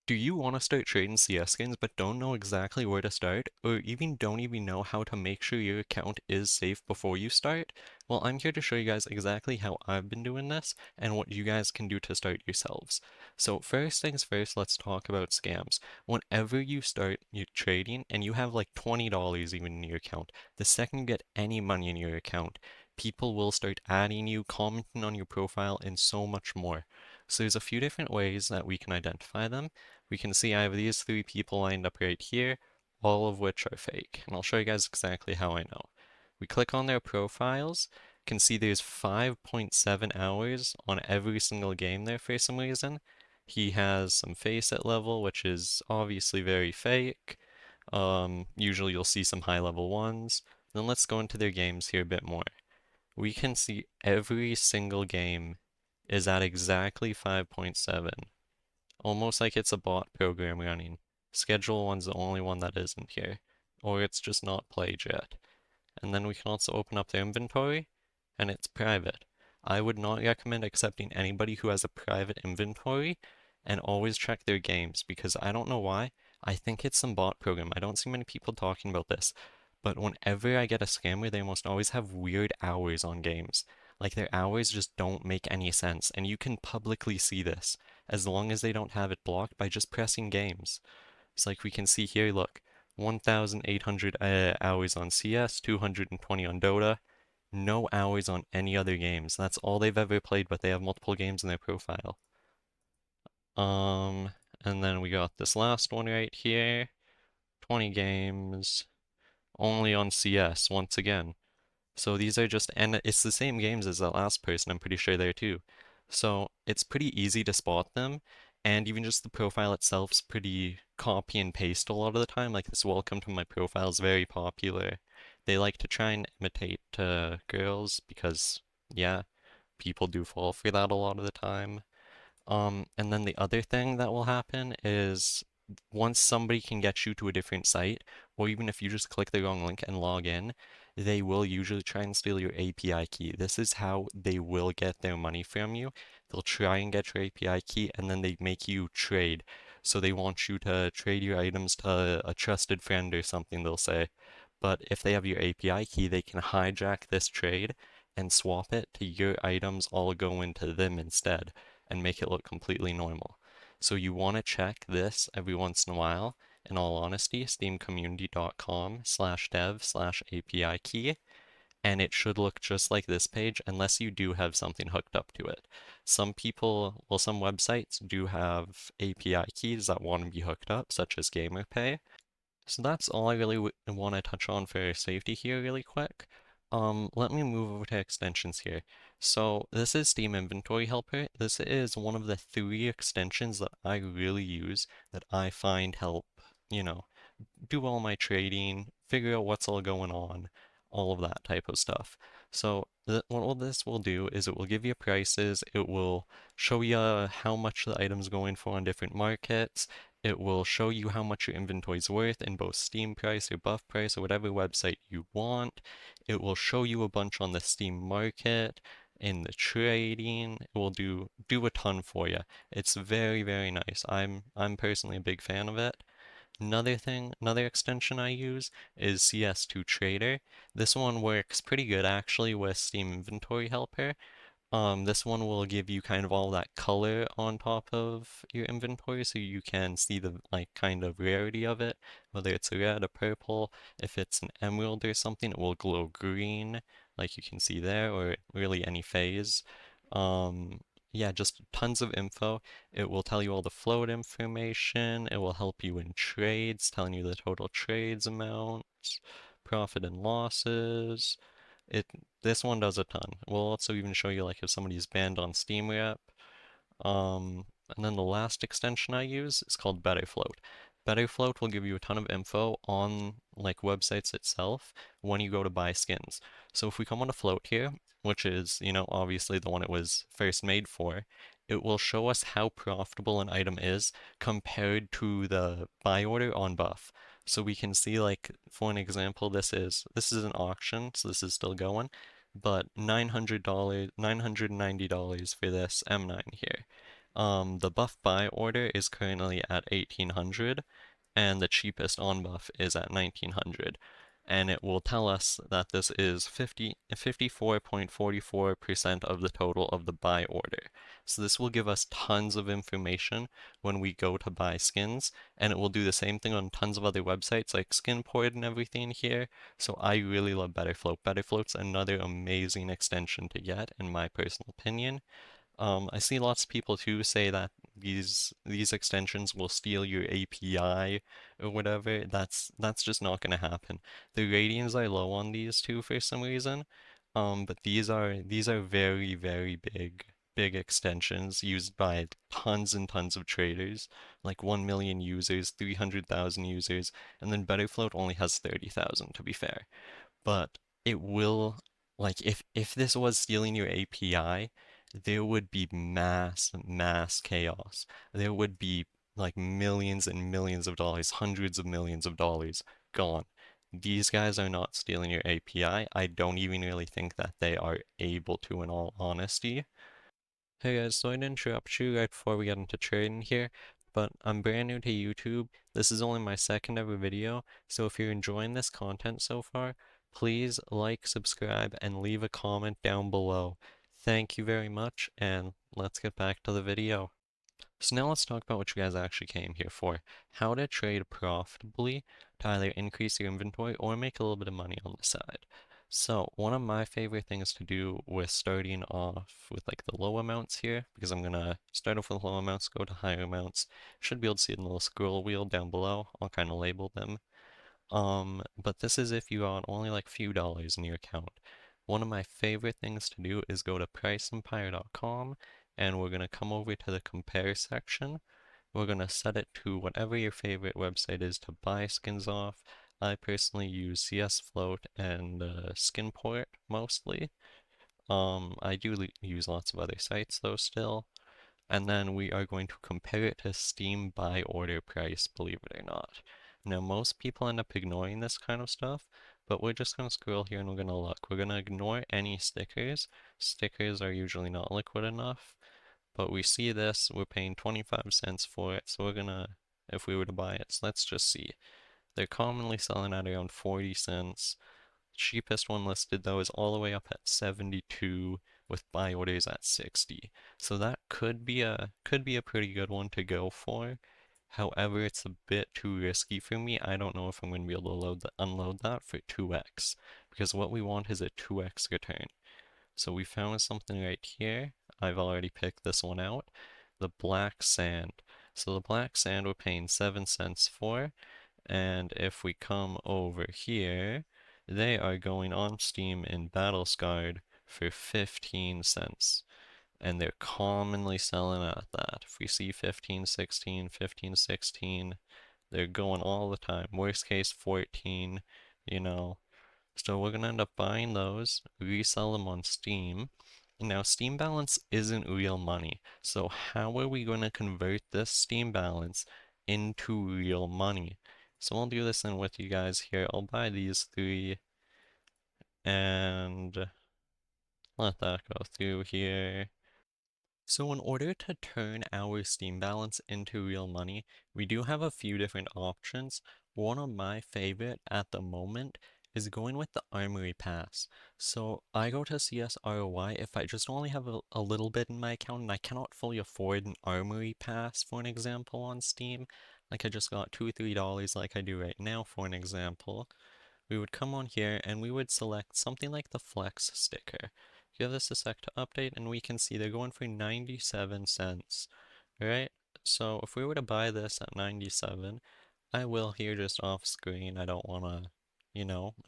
Do you want to start trading CS games but don't know exactly where to start, or even don't even know how to make sure your account is safe before you start? Well, I'm here to show you guys exactly how I've been doing this and what you guys can do to start yourselves. So first things first, let's talk about scams. Whenever you start your trading and you have like $20 even in your account, the second you get any money in your account, people will start adding you, commenting on your profile, and so much more. So there's a few different ways that we can identify them. We can see I have these three people lined up right here, all of which are fake. And I'll show you guys exactly how I know. We click on their profiles, can see there's 5.7 hours on every single game there for some reason. He has some facet level, which is obviously very fake. Usually you'll see some high level ones. Then let's go into their games here a bit more. We can see every single game is at exactly 5.7. Almost like it's a bot program running. Schedule one's the only one that isn't here, or it's just not played yet. And then we can also open up their inventory, and it's private. I would not recommend accepting anybody who has a private inventory, and always check their games, because I don't know why. I think it's some bot program. I don't see many people talking about this, but whenever I get a scammer, they almost always have weird hours on games. Like their hours just don't make any sense, and you can publicly see this as long as they don't have it blocked by just pressing games. It's like we can see here, look, 1,800 hours on CS, 220 on Dota, no hours on any other games. That's all they've ever played, but they have multiple games in their profile. Um, and then we got this last one right here, 20 games, only on CS once again. So these are just, and it's the same games as the last person, I'm pretty sure there too. So it's pretty easy to spot them, and even just the profile itself's pretty copy and paste a lot of the time. Like this welcome to my profile is very popular. They like to try and imitate girls because, yeah, people do fall for that a lot of the time. And then the other thing that will happen is once somebody can get you to a different site, or even if you just click the wrong link and log in, they will usually try and steal your API key. This is how they will get their money from you. They'll try and get your API key and then they make you trade. So they want you to trade your items to a trusted friend or something, they'll say. But if they have your API key, they can hijack this trade and swap it to your items all go into them instead and make it look completely normal. So you want to check this every once in a while. In all honesty, steamcommunity.com/dev/API key, and it should look just like this page unless you do have something hooked up to it. Some people, well, some websites do have API keys that want to be hooked up, such as GamerPay. So that's all I really want to touch on for safety here really quick. Let me move over to extensions here. So this is Steam Inventory Helper. This is one of the three extensions that I really use that I find help, you know, do all my trading, figure out what's all going on, all of that type of stuff. So what all this will do is it will give you prices, it will show you how much the item's going for on different markets, it will show you how much your inventory is worth in both Steam price or Buff price or whatever website you want. It will show you a bunch on the Steam market, in the trading. It will do a ton for you. It's very, very nice. I'm personally a big fan of it. Another extension I use is CS2 Trader. This one works pretty good actually with Steam Inventory Helper. This one will give you kind of all that color on top of your inventory so you can see the like kind of rarity of it, whether it's a red, a purple, if it's an emerald or something, it will glow green, like you can see there, or really any phase. Um, yeah, just tons of info. It will tell you all the float information. It will help you in trades, telling you the total trades amounts, profit and losses. It this one does a ton. We'll also even show you like if somebody's banned on Steam Rep. And then the last extension I use is called Betterfloat. Betterfloat will give you a ton of info on like websites itself when you go to buy skins. So if we come on a float here, which is, obviously the one it was first made for, it will show us how profitable an item is compared to the buy order on Buff. So we can see like for an example, this is an auction, so this is still going, but $990 for this M9 here. The buff buy order is currently at 1800 and the cheapest on buff is at 1900. And it will tell us that this is 54.44% of the total of the buy order. So this will give us tons of information when we go to buy skins, and it will do the same thing on tons of other websites like Skinport and everything here. So I really love Betterfloat. Betterfloat's another amazing extension to get, in my personal opinion. I see lots of people too say that these extensions will steal your API or whatever. That's just not gonna happen. The ratings are low on these two for some reason. But these are very, very big extensions used by tons and tons of traders, like 1 million users, 300,000 users, and then Betterfloat only has 30,000 to be fair. But it will, like, if this was stealing your API, there would be mass chaos. There would be like millions and millions of dollars, hundreds of millions of dollars gone. These guys are not stealing your API. I don't even really think that they are able to, in all honesty. Hey guys, sorry to interrupt you right before we get into trading here, but I'm brand new to YouTube. This is only my second ever video, so if you're enjoying this content so far, please like, subscribe, and leave a comment down below. Thank you very much, and let's get back to the video. So now let's talk about what you guys actually came here for. How to trade profitably to either increase your inventory or make a little bit of money on the side. So one of my favorite things to do with starting off with like the low amounts here, because I'm gonna start off with low amounts, go to higher amounts. Should be able to see it in the little scroll wheel down below. I'll kind of label them. But this is if you got only like few dollars in your account. One of my favorite things to do is go to priceempire.com and we're gonna come over to the compare section. We're gonna set it to whatever your favorite website is to buy skins off. I personally use CS Float and Skinport mostly. I do use lots of other sites though still. And then we are going to compare it to Steam buy order price, believe it or not. Now, most people end up ignoring this kind of stuff, but we're just going to scroll here and we're going to look. We're going to ignore any stickers. Stickers are usually not liquid enough, but we see this, we're paying 25 cents for it, so we're going to, if we were to buy it, so let's just see. They're commonly selling at around 40 cents. Cheapest one listed though is all the way up at 72 with buy orders at 60. So that could be a pretty good one to go for. However, it's a bit too risky for me. I don't know if I'm going to be able to unload that for 2x because what we want is a 2x return. So we found something right here. I've already picked this one out. The black sand. So the black sand we're paying 7 cents for. And if we come over here, they are going on Steam in Battle Scarred for 15 cents. And they're commonly selling at that. If we see 15, 16, 15, 16, they're going all the time. Worst case, 14, you know. So we're gonna end up buying those, resell them on Steam. Now, Steam balance isn't real money. So how are we gonna convert this Steam balance into real money? So I'll do this then with you guys here. I'll buy these three and let that go through here. So in order to turn our Steam balance into real money, we do have a few different options. One of my favorite at the moment is going with the Armory Pass. So I go to CS ROI if I just only have a little bit in my account and I cannot fully afford an Armory Pass, for an example, on Steam. Like I just got $2 or $3 like I do right now, for an example. We would come on here and we would select something like the Flex sticker. Give this a sec to update and we can see they're going for 97 cents, right? So if we were to buy this at 97, I will here just off screen. I don't want to,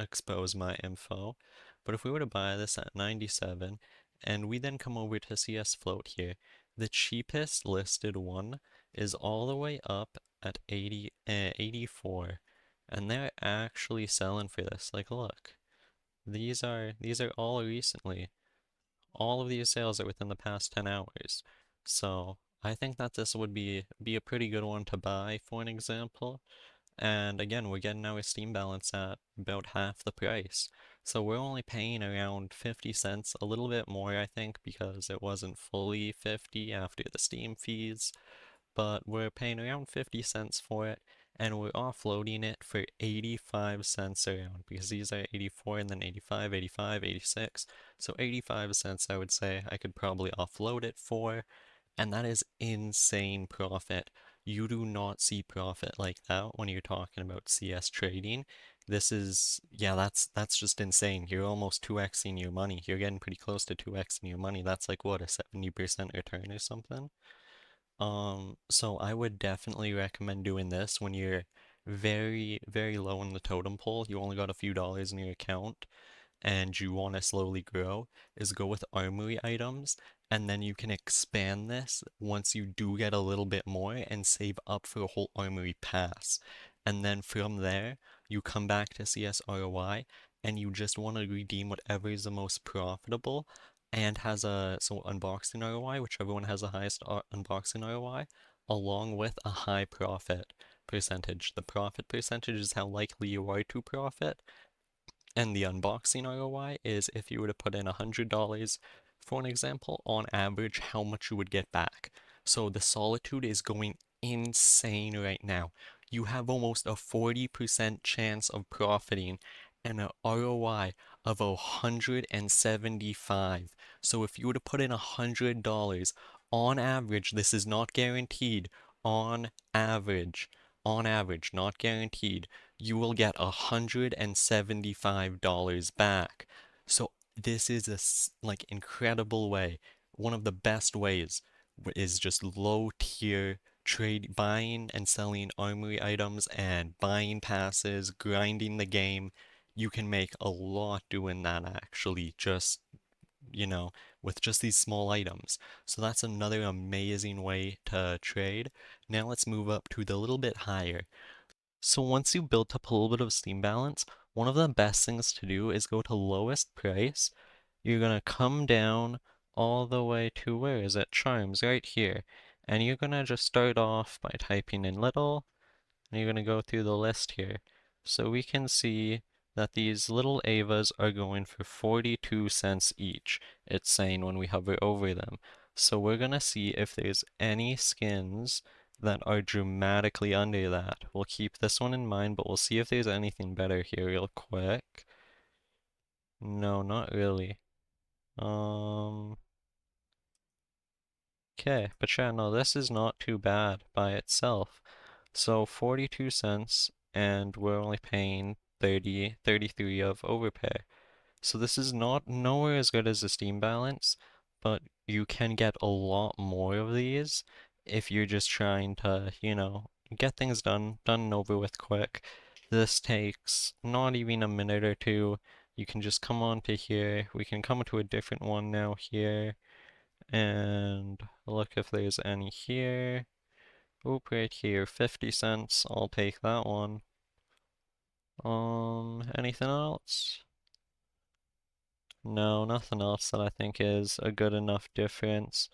expose my info. But if we were to buy this at 97 and we then come over to CS Float here, the cheapest listed one is all the way up at 84. And they're actually selling for this. Like, look, these are all recently. All of these sales are within the past 10 hours. So I think that this would be a pretty good one to buy, for an example. And again, we're getting our Steam balance at about half the price. So we're only paying around 50 cents, a little bit more, I think, because it wasn't fully 50 after the Steam fees, but we're paying around 50 cents for it, and we're offloading it for 85 cents around, because these are 84 and then 85, 85, 86. So 85 cents, I would say I could probably offload it for, and that is insane profit. You do not see profit like that when you're talking about CS trading. This is, yeah, that's just insane. You're almost 2xing your money. You're getting pretty close to 2xing your money. That's like what, a 70% return or something? So I would definitely recommend doing this when you're very, very low in the totem pole. You only got a few dollars in your account and you want to slowly grow, is go with armory items, and then you can expand this once you do get a little bit more and save up for a whole armory pass. And then from there, you come back to CS ROI and you just want to redeem whatever is the most profitable and has a unboxing ROI, whichever one has the highest unboxing ROI, along with a high profit percentage. The profit percentage is how likely you are to profit, and the unboxing ROI is if you were to put in $100, for an example, on average, how much you would get back. So the Solitude is going insane right now. You have almost a 40% chance of profiting and an ROI of 175. So if you were to put in $100, on average, this is not guaranteed, on average, not guaranteed, you will get $175 back. So this is a like incredible way. One of the best ways is just low tier trade, buying and selling armory items and buying passes, grinding the game. You can make a lot doing that actually, just with just these small items. So that's another amazing way to trade. Now let's move up to the little bit higher. So once you built up a little bit of Steam balance, one of the best things to do is go to lowest price. You're gonna come down all the way to, where is it? Charms, right here. And you're gonna just start off by typing in little, and you're going to go through the list here. So we can see that these little Avas are going for 42 cents each, it's saying when we hover over them. So we're going to see if there's any skins that are dramatically under that. We'll keep this one in mind, but we'll see if there's anything better here real quick. No, not really. Okay, but yeah, no, this is not too bad by itself. So 42 cents, and we're only paying 33 of overpay. So this is not nowhere as good as the Steam balance, but you can get a lot more of these if you're just trying to, get things done and over with quick. This takes not even a minute or two. You can just come on to here. We can come to a different one now here and look if there's any here. Oop, right here, 50 cents. I'll take that one. Anything else? No, nothing else that I think is a good enough difference.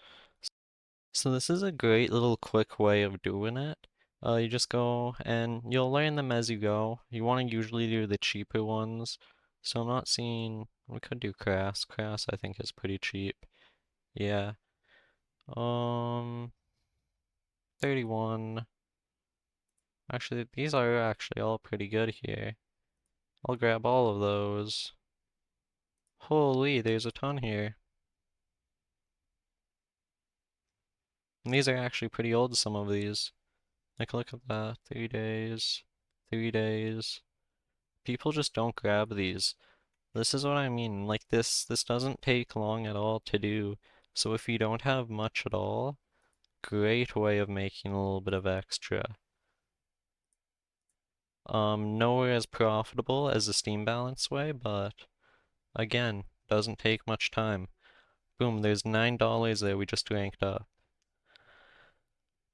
So this is a great little quick way of doing it. You just go and you'll learn them as you go. You want to usually do the cheaper ones. So I'm not seeing, we could do Crass. Crass I think is pretty cheap. Yeah. Um, 31. Actually, these are actually all pretty good here. I'll grab all of those. Holy, there's a ton here. And these are actually pretty old, some of these. Like, look at that. 3 days. 3 days. People just don't grab these. This is what I mean. Like, this doesn't take long at all to do. So if you don't have much at all, great way of making a little bit of extra. Nowhere as profitable as the Steam Balance way, but again, doesn't take much time. Boom, there's $9 there we just ranked up.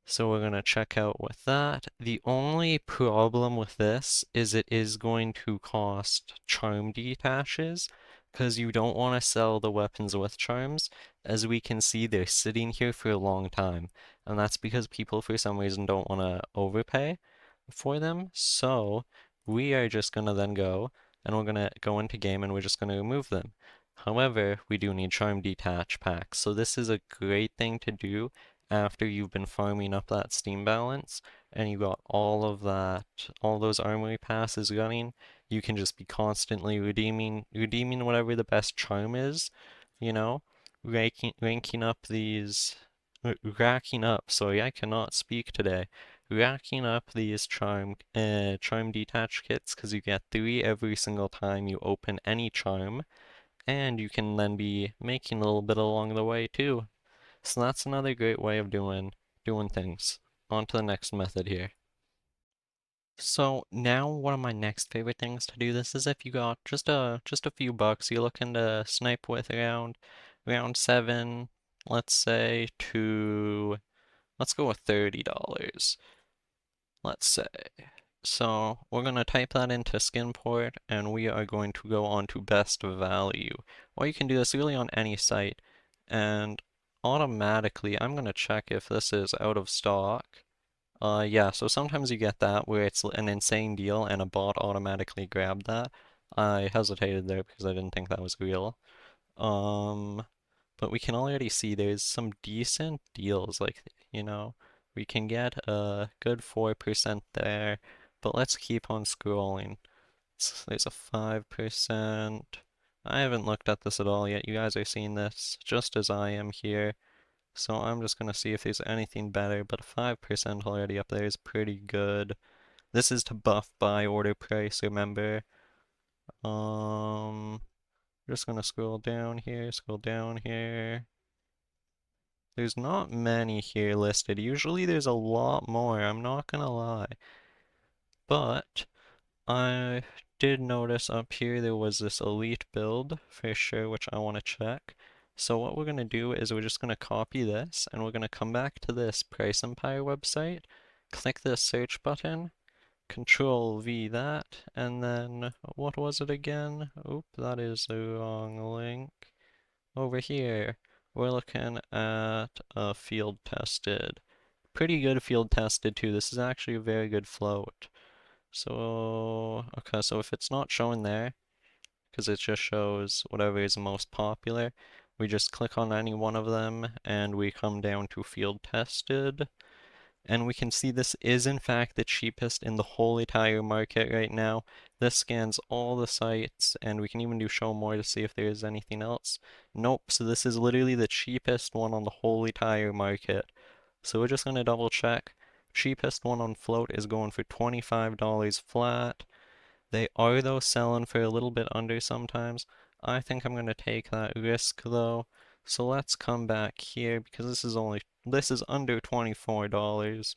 So we're going to check out with that. The only problem with this is it is going to cost charm detaches because you don't want to sell the weapons with charms. As we can see, they're sitting here for a long time. And that's because people for some reason don't want to overpay for them. So we are just going to then go and we're gonna go into game and we're just gonna remove them. However, we do need charm detach packs, so this is a great thing to do after you've been farming up that Steam balance and you got all of that, all those armory passes running. You can just be constantly redeeming whatever the best charm is, you know, ranking up these, racking up. Sorry, I cannot speak today. Racking up these charm detach kits because you get 3 every single time you open any charm, and you can then be making a little bit along the way too. So that's another great way of doing things. On to the next method here. So now one of my next favorite things to do this is if you got just a few bucks you're looking to snipe with around 7, let's say, to let's go with $30. Let's say. So we're going to type that into Skinport and we are going to go on to best value. Or you can do this really on any site and automatically I'm going to check if this is out of stock. Yeah, so sometimes you get that where it's an insane deal and a bot automatically grabbed that. I hesitated there because I didn't think that was real. Um, but we can already see there's some decent deals, like, you know, we can get a good 4% there, but let's keep on scrolling. There's a 5%. I haven't looked at this at all yet. You guys are seeing this just as I am here. So I'm just gonna see if there's anything better, but 5% already up there is pretty good. This is to buff buy order price, remember? Um, just gonna scroll down here, scroll down here. There's not many here listed. Usually there's a lot more, I'm not gonna lie. But I did notice up here there was this elite build for sure, which I want to check. So what we're going to do is we're just going to copy this and we're going to come back to this Price Empire website, click the search button, Control V that, and then what was it again? Oop, that is the wrong link. Over here, we're looking at a field tested. Pretty good field tested too. This is actually a very good float. So, okay, so if it's not showing there, because it just shows whatever is most popular, we just click on any one of them and we come down to field tested. And we can see this is in fact the cheapest in the whole entire market right now. This scans all the sites and we can even do show more to see if there is anything else. Nope, so this is literally the cheapest one on the whole entire market. So we're just going to double check. Cheapest one on float is going for $25 flat. They are though selling for a little bit under sometimes. I think I'm going to take that risk though. So let's come back here because this is under $24.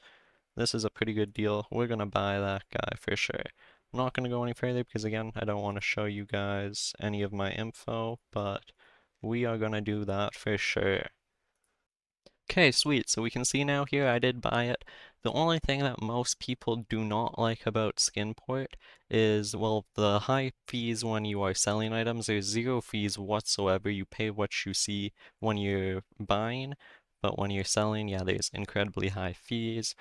This is a pretty good deal. We're going to buy that guy for sure. I'm not going to go any further because again, I don't want to show you guys any of my info, but we are going to do that for sure. Okay, sweet. So we can see now here I did buy it. The only thing that most people do not like about Skinport is, well, the high fees when you are selling items. There's zero fees whatsoever. You pay what you see when you're buying, but when you're selling, yeah, there's incredibly high fees.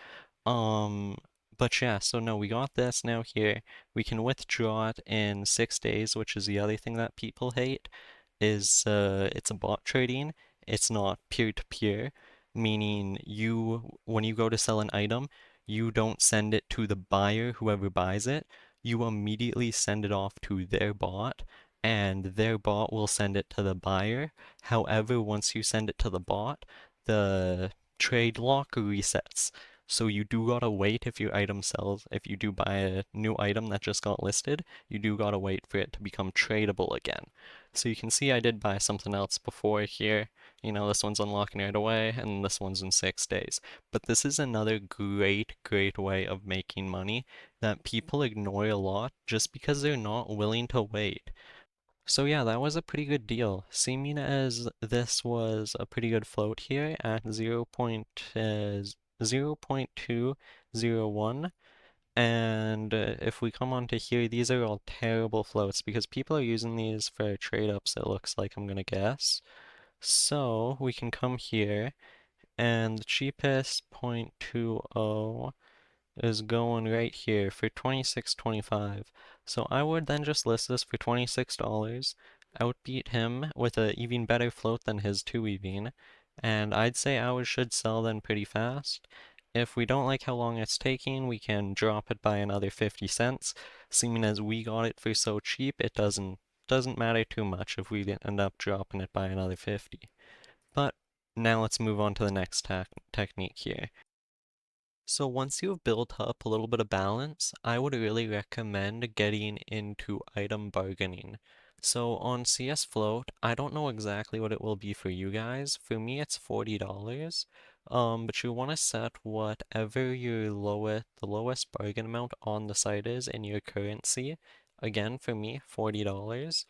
Um, but yeah, so no, we got this now here. We can withdraw it in 6 days, which is the other thing that people hate, is it's a bot trading. It's not peer-to-peer, meaning when you go to sell an item, you don't send it to the buyer, whoever buys it. You immediately send it off to their bot, and their bot will send it to the buyer. However, once you send it to the bot, the trade lock resets. So you do gotta wait if your item sells. If you do buy a new item that just got listed, you do gotta wait for it to become tradable again. So you can see I did buy something else before here. You know, this one's unlocking right away, and this one's in 6 days. But this is another great way of making money that people ignore a lot just because they're not willing to wait. So yeah, that was a pretty good deal. Seeming as this was a pretty good float here at 0.201. And if we come onto here, these are all terrible floats because people are using these for trade ups, it looks like, I'm gonna guess. So we can come here and the cheapest 0.20 is going right here for 26.25. So I would then just list this for $26, outbeat him with a even better float than his 2 EVing, and I'd say ours should sell then pretty fast. If we don't like how long it's taking, we can drop it by another 50 cents. Seeming as we got it for so cheap, it doesn't matter too much if we end up dropping it by another 50. But now let's move on to the next technique here. So once you've built up a little bit of balance, I would really recommend getting into item bargaining. So on CS Float, I don't know exactly what it will be for you guys. For me, it's $40. But you want to set whatever the lowest bargain amount on the site is in your currency. Again, for me, $40.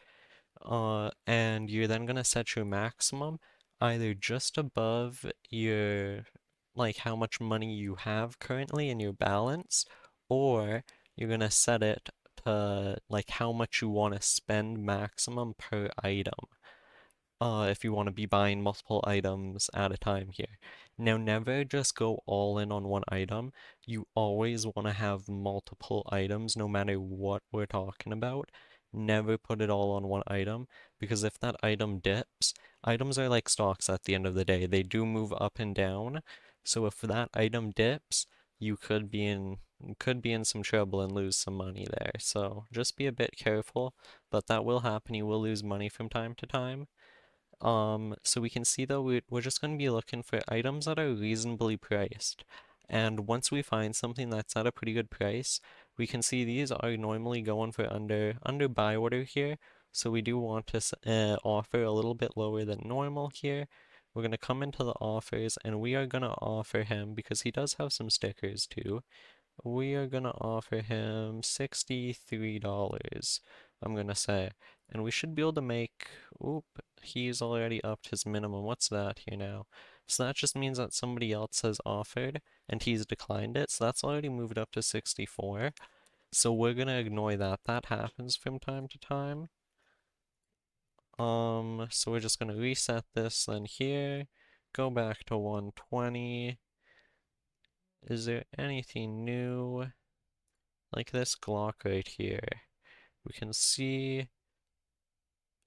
And you're then gonna set your maximum either just above your, like how much money you have currently in your balance, or you're gonna set it to like how much you want to spend maximum per item if you want to be buying multiple items at a time here. Now, never just go all in on one item. You always want to have multiple items, no matter what we're talking about. Never put it all on one item, because if that item dips, items are like stocks at the end of the day. They do move up and down. So if that item dips, you could be in some trouble and lose some money there. So just be a bit careful, but that will happen. You will lose money from time to time. So we can see though we're just going to be looking for items that are reasonably priced. And once we find something that's at a pretty good price, we can see these are normally going for under buy order here. So we do want to offer a little bit lower than normal here. We're going to come into the offers and we are going to offer him, because he does have some stickers too, we are gonna offer him $63, I'm gonna say. And we should be able to make, oop, he's already upped his minimum. What's that here now? So that just means that somebody else has offered and he's declined it. So that's already moved up to 64. So we're gonna ignore that. That happens from time to time. So we're just gonna reset this then here, go back to 120. Is there anything new? Like this Glock right here. We can see,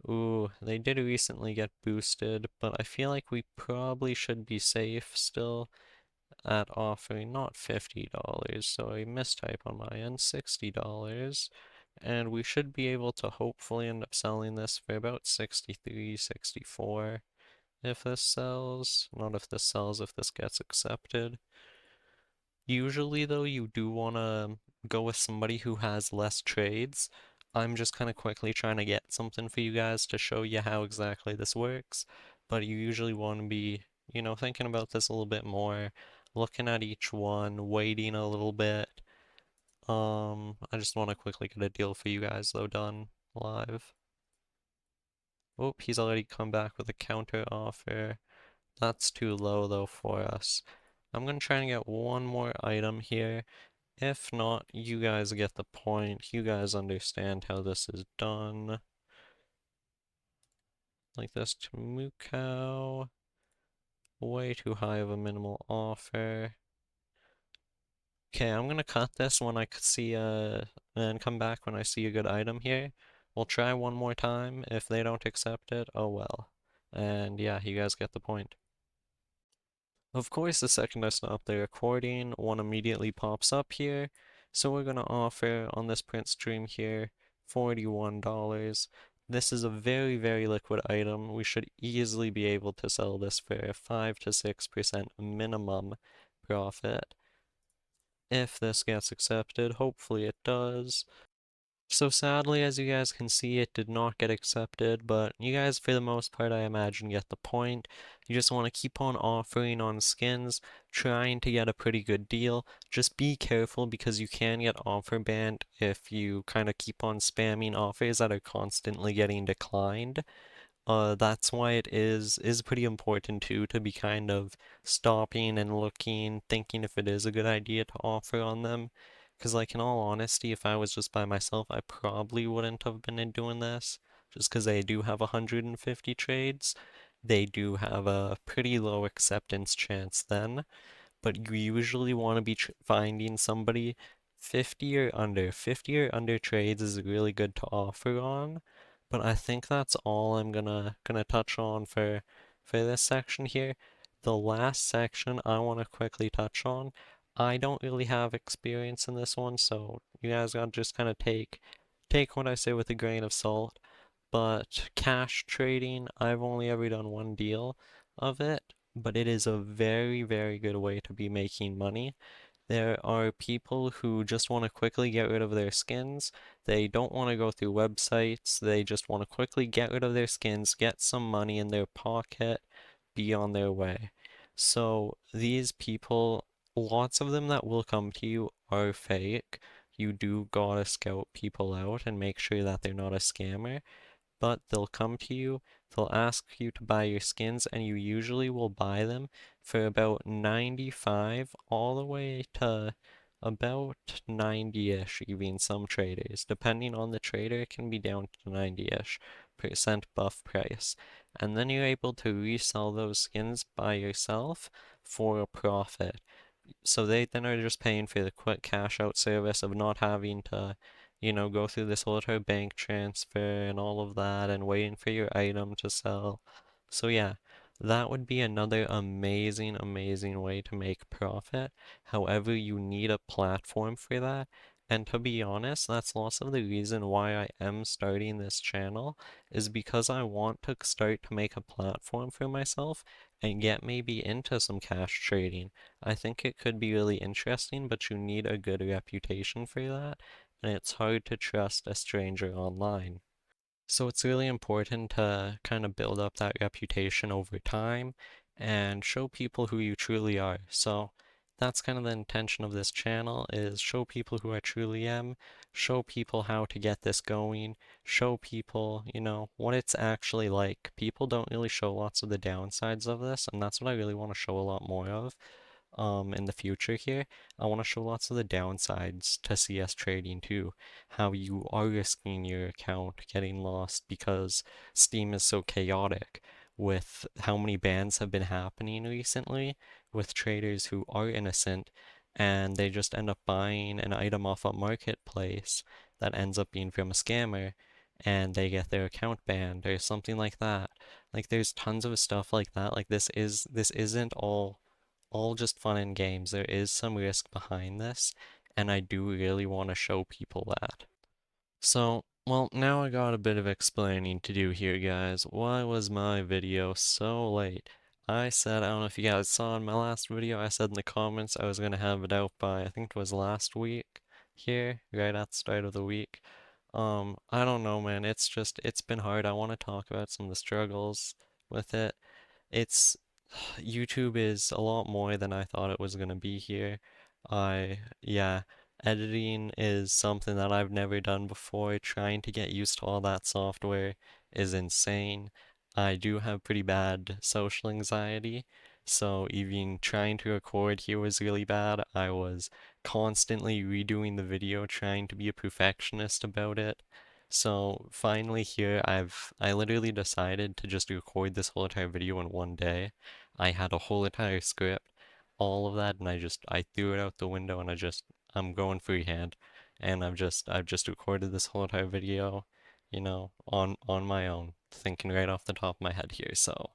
ooh, they did recently get boosted, but I feel like we probably should be safe still at offering not $50, so I mistype on my end, $60. And we should be able to hopefully end up selling this for about 63, 64 if this sells. Not if this sells, if this gets accepted. Usually, though, you do want to go with somebody who has less trades. I'm just kind of quickly trying to get something for you guys to show you how exactly this works. But you usually want to be, thinking about this a little bit more, looking at each one, waiting a little bit. I just want to quickly get a deal for you guys, though, done live. Oh, he's already come back with a counter offer. That's too low, though, for us. I'm gonna try and get one more item here. If not, you guys get the point. You guys understand how this is done. Like this to Mukau. Way too high of a minimal offer. Okay, I'm gonna cut this when I see and come back when I see a good item here. We'll try one more time. If they don't accept it, oh well. And yeah, you guys get the point. Of course, the second I stop the recording, one immediately pops up here. So we're going to offer on this print stream here $41. This is a very, very liquid item. We should easily be able to sell this for a 5 to 6% minimum profit. If this gets accepted, hopefully it does. So sadly, as you guys can see, it did not get accepted, but you guys, for the most part, I imagine, get the point. You just want to keep on offering on skins, trying to get a pretty good deal. Just be careful because you can get offer banned if you kind of keep on spamming offers that are constantly getting declined. That's why it is pretty important too to be kind of stopping and looking, thinking if it is a good idea to offer on them. Because like in all honesty, if I was just by myself, I probably wouldn't have been doing this. Just because they do have 150 trades, they do have a pretty low acceptance chance then. but you usually want to be finding somebody 50 or under. 50 or under trades is really good to offer on, but I think that's all I'm gonna touch on for this section here. The last section I want to quickly touch on, I don't really have experience in this one, so you guys gotta just kind of take what I say with a grain of salt. But cash trading, I've only ever done one deal of it, but it is a very, very good way to be making money. There are people who just want to quickly get rid of their skins. They don't want to go through websites. They just want to quickly get rid of their skins, get some money in their pocket, be on their way. So these people, lots of them that will come to you are fake. You do gotta scout people out and make sure that they're not a scammer, but they'll come to you, they'll ask you to buy your skins, and you usually will buy them for about 95 all the way to about 90-ish, even some traders. Depending on the trader, it can be down to 90-ish percent buff price. And then you're able to resell those skins by yourself for a profit. So they then are just paying for the quick cash out service of not having to, go through this whole entire bank transfer and all of that and waiting for your item to sell. So yeah, that would be another amazing, amazing way to make profit. However, you need a platform for that. And to be honest, that's lots of the reason why I am starting this channel is because I want to start to make a platform for myself and get maybe into some cash trading. I think it could be really interesting, but you need a good reputation for that, and it's hard to trust a stranger online. So it's really important to kind of build up that reputation over time and show people who you truly are. So that's kind of the intention of this channel is show people who I truly am, show people how to get this going, show people, what it's actually like. People don't really show lots of the downsides of this, and that's what I really want to show a lot more of in the future here. I want to show lots of the downsides to CS trading too. How you are risking your account getting lost because Steam is so chaotic with how many bans have been happening recently with traders who are innocent and they just end up buying an item off a marketplace that ends up being from a scammer and they get their account banned or something like that. Like there's tons of stuff like that. Like this isn't all just fun and games. There is some risk behind this, and I do really want to show people that. So, well, now I got a bit of explaining to do here, guys. Why was my video so late? I don't know if you guys saw in my last video, I said in the comments I was going to have it out by, I think it was last week here, right at the start of the week. I don't know, man. It's been hard. I want to talk about some of the struggles with it. It's YouTube is a lot more than I thought it was gonna be here. Yeah, editing is something that I've never done before. Trying to get used to all that software is insane. I do have pretty bad social anxiety, so even trying to record here was really bad. I was constantly redoing the video, trying to be a perfectionist about it. So finally here, I literally decided to just record this whole entire video in one day. I had a whole entire script, all of that, and I threw it out the window and I'm going freehand. And I've just recorded this whole entire video, on my own, thinking right off the top of my head here. So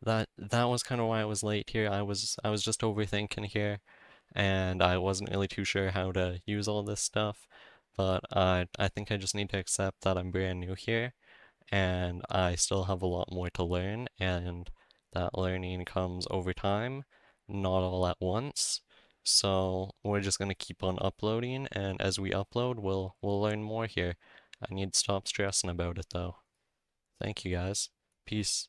that was kind of why I was late here. I was just overthinking here, and I wasn't really too sure how to use all this stuff. But I think I just need to accept that I'm brand new here and I still have a lot more to learn, and that learning comes over time, not all at once. So we're just gonna keep on uploading, and as we upload, we'll learn more here. I need to stop stressing about it though. Thank you guys. Peace.